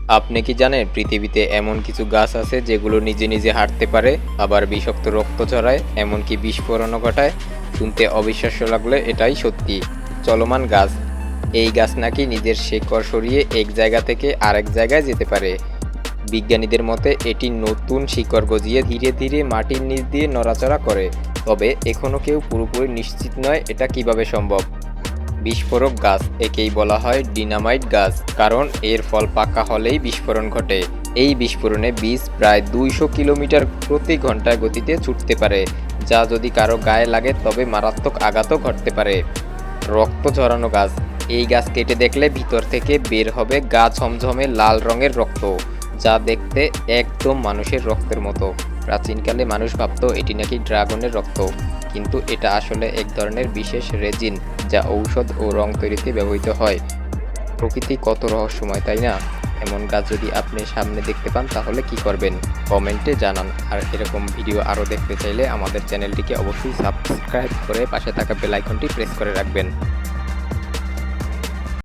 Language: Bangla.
আপনি কি জানেন পৃথিবীতে এমন কিছু গাছ আছে যেগুলো নিজে নিজে হাঁটতে পারে, আবার বিষাক্ত রক্ত ঝরায়, এমনকি বিস্ফোরণও ঘটায়? শুনতে অবিশ্বাস্য লাগলে এটাই সত্যি। চলমান গাছ। এই গাছ নাকি নিজের শেকড় সরিয়ে এক জায়গা থেকে আরেক জায়গায় যেতে পারে। বিজ্ঞানীদের মতে এটি নতুন শিকড় গজিয়ে ধীরে ধীরে মাটির নিচ দিয়ে নড়াচড়া করে। তবে এখনও কেউ পুরোপুরি নিশ্চিত নয় এটা কিভাবে সম্ভব। বিস্ফোরক গাছ, একেই বলা হয় ডিনামাইট গাছ, কারণ এর ফল পাকা হলেই বিস্ফোরণ ঘটে। এই বিস্ফোরণে বীজ প্রায় 200 কিলোমিটার প্রতি ঘন্টায় গতিতে ছুটতে পারে, যা যদি কারো গায়ে লাগে তবে মারাত্মক আঘাতও ঘটতে পারে। রক্ত ঝরানো গাছ। এই গাছ কেটে দেখলে ভিতর থেকে বের হবে গা ঝমঝমে লাল রঙের রক্ত, যা দেখতে একদম মানুষের রক্তের মতো। প্রাচীনকালে মানুষ ভাবতো এটি নাকি ড্রাগনের রক্ত, কিন্তু এটা আসলে এক ধরনের বিশেষ রেজিন, যা ঔষধ ও রং তৈরিতে ব্যবহৃত হয়। প্রকৃতি কত রহস্যময়, তাই না? এমন গাছ যদি আপনি সামনে দেখতে পান তাহলে কি করবেন? কমেন্টে জানান। আর এরকম ভিডিও আরও দেখতে চাইলে আমাদের চ্যানেলটিকে অবশ্যই সাবস্ক্রাইব করে পাশে থাকা বেল আইকনটি প্রেস করে রাখবেন।